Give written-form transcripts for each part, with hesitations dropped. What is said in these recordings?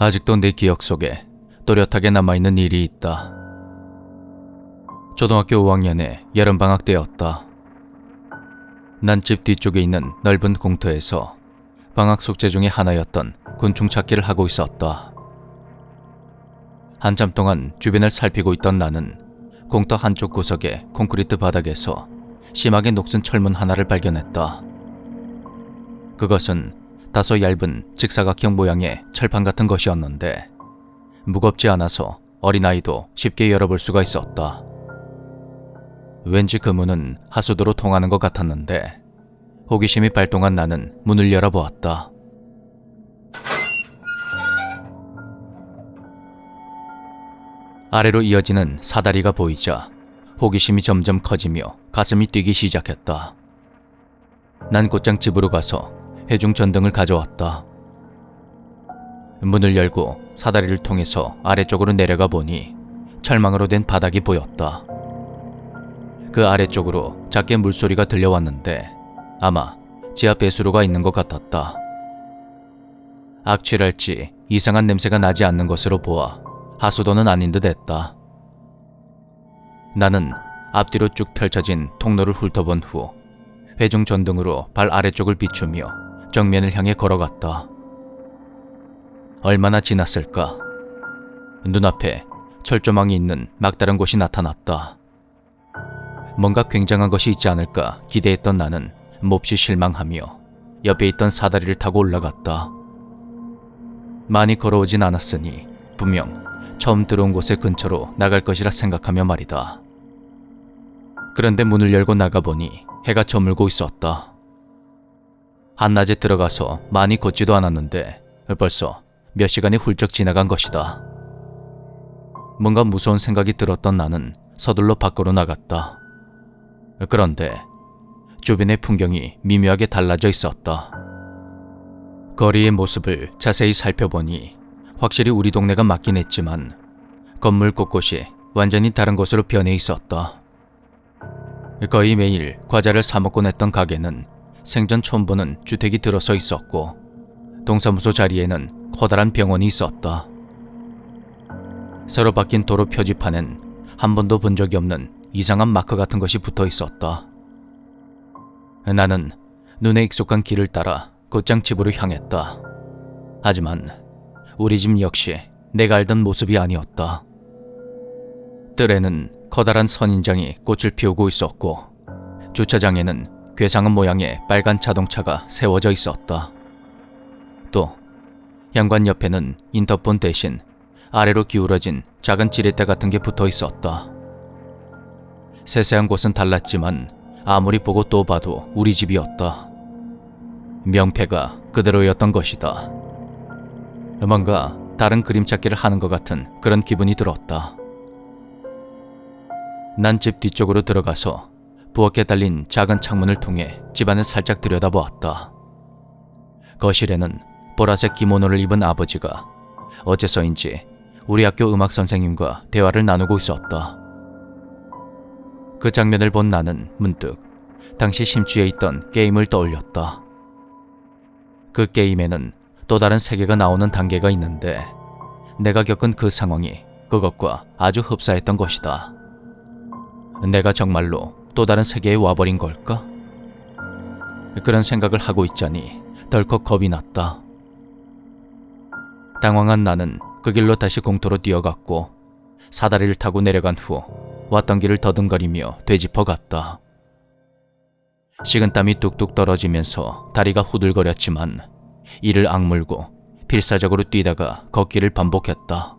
아직도 내 기억 속에 또렷하게 남아있는 일이 있다. 초등학교 5학년의 여름방학 때였다. 난 집 뒤쪽에 있는 넓은 공터에서 방학 숙제 중의 하나였던 곤충 찾기를 하고 있었다. 한참 동안 주변을 살피고 있던 나는 공터 한쪽 구석의 콘크리트 바닥에서 심하게 녹슨 철문 하나를 발견했다. 그것은 다소 얇은 직사각형 모양의 철판 같은 것이었는데 무겁지 않아서 어린아이도 쉽게 열어볼 수가 있었다. 왠지 그 문은 하수도로 통하는 것 같았는데 호기심이 발동한 나는 문을 열어보았다. 아래로 이어지는 사다리가 보이자 호기심이 점점 커지며 가슴이 뛰기 시작했다. 난 곧장 집으로 가서 회중 전등을 가져왔다. 문을 열고 사다리를 통해서 아래쪽으로 내려가 보니 철망으로 된 바닥이 보였다. 그 아래쪽으로 작게 물소리가 들려왔는데 아마 지하 배수로가 있는 것 같았다. 악취랄지 이상한 냄새가 나지 않는 것으로 보아 하수도는 아닌 듯 했다. 나는 앞뒤로 쭉 펼쳐진 통로를 훑어본 후 회중 전등으로 발 아래쪽을 비추며 정면을 향해 걸어갔다. 얼마나 지났을까? 눈앞에 철조망이 있는 막다른 곳이 나타났다. 뭔가 굉장한 것이 있지 않을까 기대했던 나는 몹시 실망하며 옆에 있던 사다리를 타고 올라갔다. 많이 걸어오진 않았으니 분명 처음 들어온 곳의 근처로 나갈 것이라 생각하며 말이다. 그런데 문을 열고 나가보니 해가 저물고 있었다. 한낮에 들어가서 많이 걷지도 않았는데 벌써 몇 시간이 훌쩍 지나간 것이다. 뭔가 무서운 생각이 들었던 나는 서둘러 밖으로 나갔다. 그런데 주변의 풍경이 미묘하게 달라져 있었다. 거리의 모습을 자세히 살펴보니 확실히 우리 동네가 맞긴 했지만 건물 곳곳이 완전히 다른 곳으로 변해 있었다. 거의 매일 과자를 사 먹곤 했던 가게는 생전 처음 보는 주택이 들어서 있었고 동사무소 자리에는 커다란 병원이 있었다. 새로 바뀐 도로 표지판엔 한 번도 본 적이 없는 이상한 마크 같은 것이 붙어 있었다. 나는 눈에 익숙한 길을 따라 곧장 집으로 향했다. 하지만 우리 집 역시 내가 알던 모습이 아니었다. 뜰에는 커다란 선인장이 꽃을 피우고 있었고 주차장에는 괴상한 모양의 빨간 자동차가 세워져 있었다. 또 현관 옆에는 인터폰 대신 아래로 기울어진 작은 지렛대 같은 게 붙어 있었다. 세세한 곳은 달랐지만 아무리 보고 또 봐도 우리 집이었다. 명패가 그대로였던 것이다. 뭔가 다른 그림 찾기를 하는 것 같은 그런 기분이 들었다. 난 집 뒤쪽으로 들어가서 부엌에 달린 작은 창문을 통해 집안을 살짝 들여다보았다. 거실에는 보라색 기모노를 입은 아버지가 어째서인지 우리 학교 음악 선생님과 대화를 나누고 있었다. 그 장면을 본 나는 문득 당시 심취해 있던 게임을 떠올렸다. 그 게임에는 또 다른 세계가 나오는 단계가 있는데 내가 겪은 그 상황이 그것과 아주 흡사했던 것이다. 내가 정말로 또 다른 세계에 와버린 걸까? 그런 생각을 하고 있자니 덜컥 겁이 났다. 당황한 나는 그 길로 다시 공터로 뛰어갔고 사다리를 타고 내려간 후 왔던 길을 더듬거리며 되짚어 갔다. 식은땀이 뚝뚝 떨어지면서 다리가 후들거렸지만 이를 악물고 필사적으로 뛰다가 걷기를 반복했다.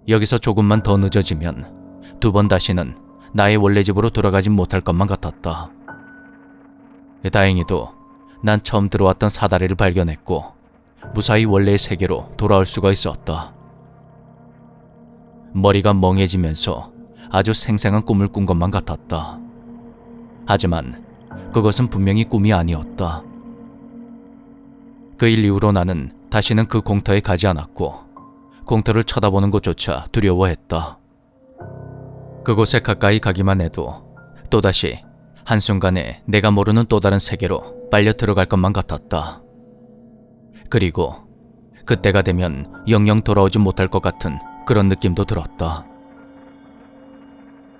여기서 조금만 더 늦어지면 두 번 다시는 나의 원래 집으로 돌아가진 못할 것만 같았다. 다행히도 난 처음 들어왔던 사다리를 발견했고 무사히 원래의 세계로 돌아올 수가 있었다. 머리가 멍해지면서 아주 생생한 꿈을 꾼 것만 같았다. 하지만 그것은 분명히 꿈이 아니었다. 그 일 이후로 나는 다시는 그 공터에 가지 않았고 공터를 쳐다보는 것조차 두려워했다. 그곳에 가까이 가기만 해도 또다시 한순간에 내가 모르는 또 다른 세계로 빨려 들어갈 것만 같았다. 그리고 그때가 되면 영영 돌아오지 못할 것 같은 그런 느낌도 들었다.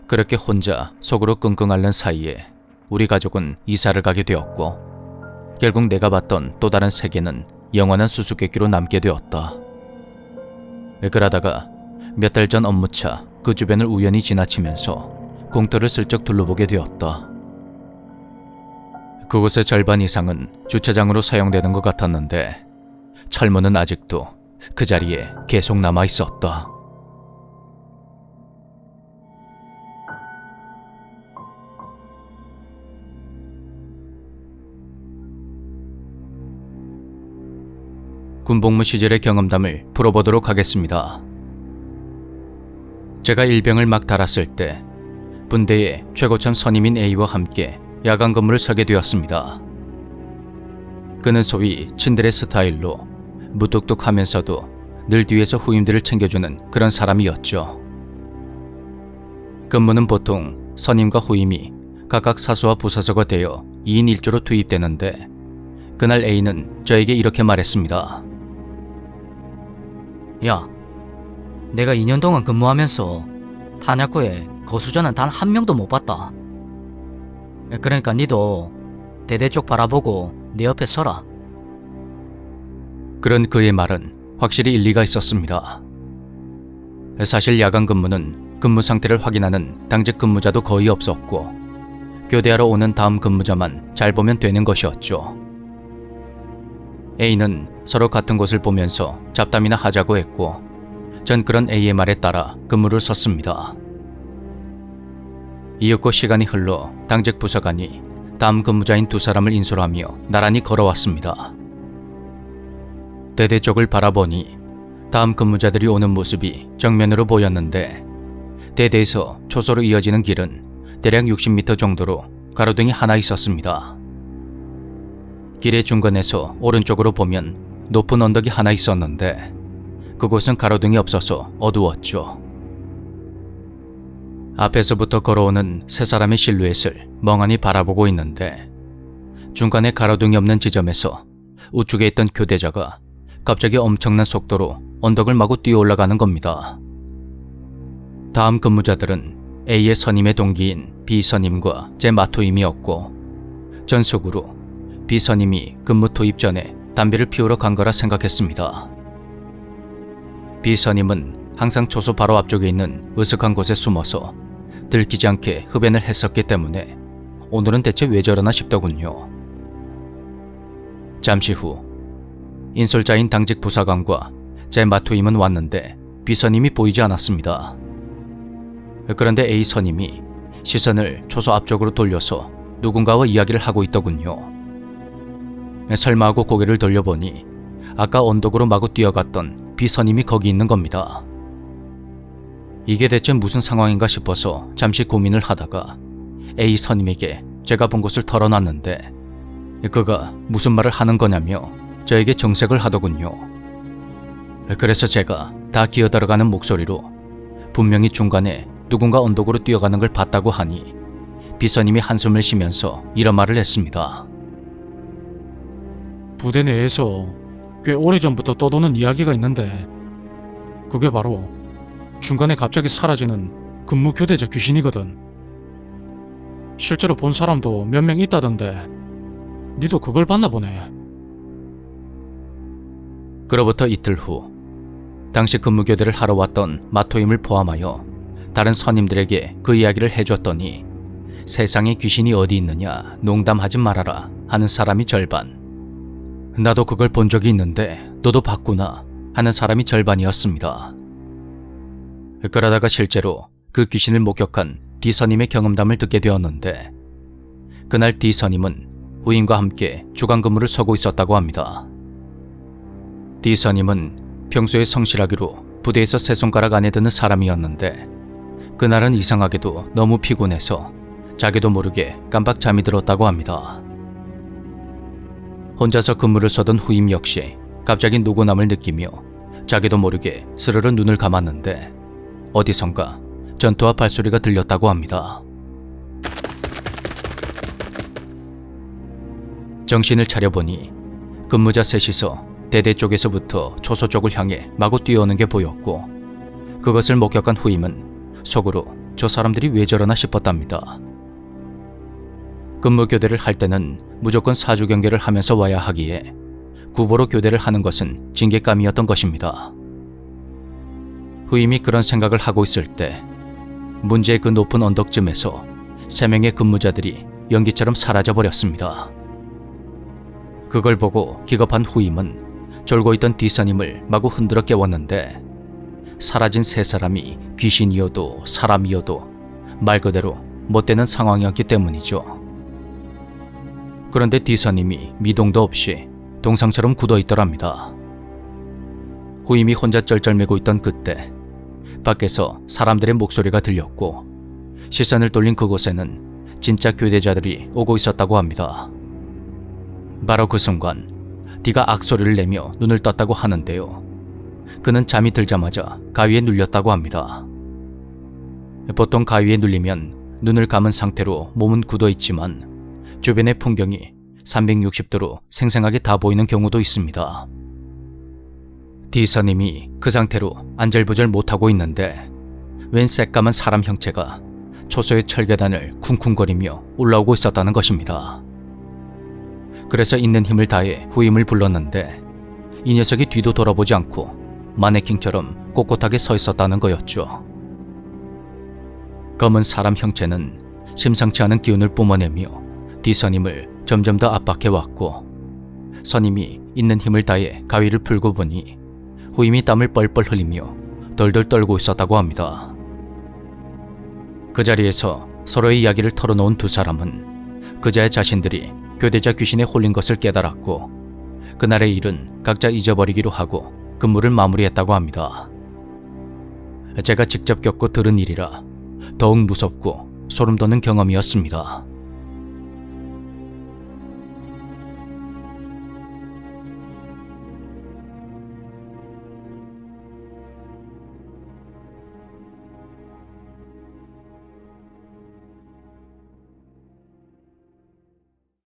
그렇게 혼자 속으로 끙끙 앓는 사이에 우리 가족은 이사를 가게 되었고, 결국 내가 봤던 또 다른 세계는 영원한 수수께끼로 남게 되었다. 그러다가 몇 달 전 업무차 그 주변을 우연히 지나치면서 공터를 슬쩍 둘러보게 되었다. 그곳의 절반 이상은 주차장으로 사용되는 것 같았는데 철문은 아직도 그 자리에 계속 남아 있었다. 군복무 시절의 경험담을 풀어보도록 하겠습니다. 제가 일병을 막 달았을 때 분대의 최고참 선임인 A와 함께 야간 근무를 서게 되었습니다. 그는 소위 친데레 스타일로 무뚝뚝하면서도 늘 뒤에서 후임들을 챙겨주는 그런 사람이었죠. 근무는 보통 선임과 후임이 각각 사수와 부사수가 되어 2인 1조로 투입되는데, 그날 A는 저에게 이렇게 말했습니다. 야, 내가 2년 동안 근무하면서 탄약고에 거수자는 단 한 명도 못 봤다. 그러니까 니도 대대 쪽 바라보고 내 옆에 서라. 그런 그의 말은 확실히 일리가 있었습니다. 사실 야간 근무는 근무 상태를 확인하는 당직 근무자도 거의 없었고, 교대하러 오는 다음 근무자만 잘 보면 되는 것이었죠. A는 서로 같은 곳을 보면서 잡담이나 하자고 했고, 전 그런 A의 말에 따라 근무를 섰습니다. 이윽고 시간이 흘러 당직 부사관이 다음 근무자인 두 사람을 인솔하며 나란히 걸어왔습니다. 대대 쪽을 바라보니 다음 근무자들이 오는 모습이 정면으로 보였는데, 대대에서 초소로 이어지는 길은 대략 60m 정도로 가로등이 하나 있었습니다. 길의 중간에서 오른쪽으로 보면 높은 언덕이 하나 있었는데, 그곳은 가로등이 없어서 어두웠죠. 앞에서부터 걸어오는 세 사람의 실루엣을 멍하니 바라보고 있는데, 중간에 가로등이 없는 지점에서 우측에 있던 교대자가 갑자기 엄청난 속도로 언덕을 마구 뛰어 올라가는 겁니다. 다음 근무자들은 A의 선임의 동기인 B 선임과 제 마투임이었고, 전 속으로 B 선임이 근무 투입 전에 담배를 피우러 간 거라 생각했습니다. B 선임은 항상 초소 바로 앞쪽에 있는 으슥한 곳에 숨어서 들키지 않게 흡연을 했었기 때문에 오늘은 대체 왜 저러나 싶더군요. 잠시 후 인솔자인 당직 부사관과 제 마투임은 왔는데 B 선임이 보이지 않았습니다. 그런데 A 선임이 시선을 초소 앞쪽으로 돌려서 누군가와 이야기를 하고 있더군요. 설마 하고 고개를 돌려보니 아까 언덕으로 마구 뛰어갔던 B 선임이 거기 있는 겁니다. 이게 대체 무슨 상황인가 싶어서 잠시 고민을 하다가 A 선임에게 제가 본 곳을 털어놨는데, 그가 무슨 말을 하는 거냐며 저에게 정색을 하더군요. 그래서 제가 다 기어들어가는 목소리로 분명히 중간에 누군가 언덕으로 뛰어가는 걸 봤다고 하니 B 선임이 한숨을 쉬면서 이런 말을 했습니다. 부대 내에서 꽤 오래전부터 떠도는 이야기가 있는데, 그게 바로 중간에 갑자기 사라지는 근무 교대자 귀신이거든. 실제로 본 사람도 몇 명 있다던데 니도 그걸 봤나 보네. 그로부터 이틀 후 당시 근무교대를 하러 왔던 마토임을 포함하여 다른 선임들에게 그 이야기를 해줬더니 세상에 귀신이 어디 있느냐 농담하지 말아라 하는 사람이 절반, 나도 그걸 본 적이 있는데 너도 봤구나 하는 사람이 절반이었습니다. 그러다가 실제로 그 귀신을 목격한 D 선임의 경험담을 듣게 되었는데, 그날 D 선임은 후임과 함께 주간 근무를 서고 있었다고 합니다. D 선임은 평소에 성실하기로 부대에서 세 손가락 안에 드는 사람이었는데, 그날은 이상하게도 너무 피곤해서 자기도 모르게 깜빡 잠이 들었다고 합니다. 혼자서 근무를 서던 후임 역시 갑자기 누구남을 느끼며 자기도 모르게 스르르 눈을 감았는데 어디선가 전투와 발소리가 들렸다고 합니다. 정신을 차려보니 근무자 셋이서 대대 쪽에서부터 초소 쪽을 향해 마구 뛰어오는 게 보였고 그것을 목격한 후임은 속으로 저 사람들이 왜 저러나 싶었답니다. 근무 교대를 할 때는 무조건 사주 경계를 하면서 와야 하기에 구보로 교대를 하는 것은 징계감이었던 것입니다. 후임이 그런 생각을 하고 있을 때 문제의 그 높은 언덕쯤에서 3명의 근무자들이 연기처럼 사라져버렸습니다. 그걸 보고 기겁한 후임은 졸고 있던 D선임을 마구 흔들어 깨웠는데 사라진 3사람이 귀신이어도 사람이어도 말 그대로 못되는 상황이었기 때문이죠. 그런데 D선임이 미동도 없이 동상처럼 굳어있더랍니다. 후임이 혼자 쩔쩔매고 있던 그때 밖에서 사람들의 목소리가 들렸고 시선을 돌린 그곳에는 진짜 교대자들이 오고 있었다고 합니다. 바로 그 순간 D가 악소리를 내며 눈을 떴다고 하는데요. 그는 잠이 들자마자 가위에 눌렸다고 합니다. 보통 가위에 눌리면 눈을 감은 상태로 몸은 굳어있지만 주변의 풍경이 360도로 생생하게 다 보이는 경우도 있습니다. D선임이 그 상태로 안절부절 못하고 있는데 웬 새까만 사람 형체가 초소의 철계단을 쿵쿵거리며 올라오고 있었다는 것입니다. 그래서 있는 힘을 다해 후임을 불렀는데 이 녀석이 뒤도 돌아보지 않고 마네킹처럼 꼿꼿하게 서 있었다는 거였죠. 검은 사람 형체는 심상치 않은 기운을 뿜어내며 D선임을 점점 더 압박해왔고 선임이 있는 힘을 다해 가위를 풀고 보니 후임이 땀을 뻘뻘 흘리며 덜덜 떨고 있었다고 합니다. 그 자리에서 서로의 이야기를 털어놓은 두 사람은 그자의 자신들이 교대자 귀신에 홀린 것을 깨달았고 그날의 일은 각자 잊어버리기로 하고 근무를 마무리했다고 합니다. 제가 직접 겪고 들은 일이라 더욱 무섭고 소름 돋는 경험이었습니다.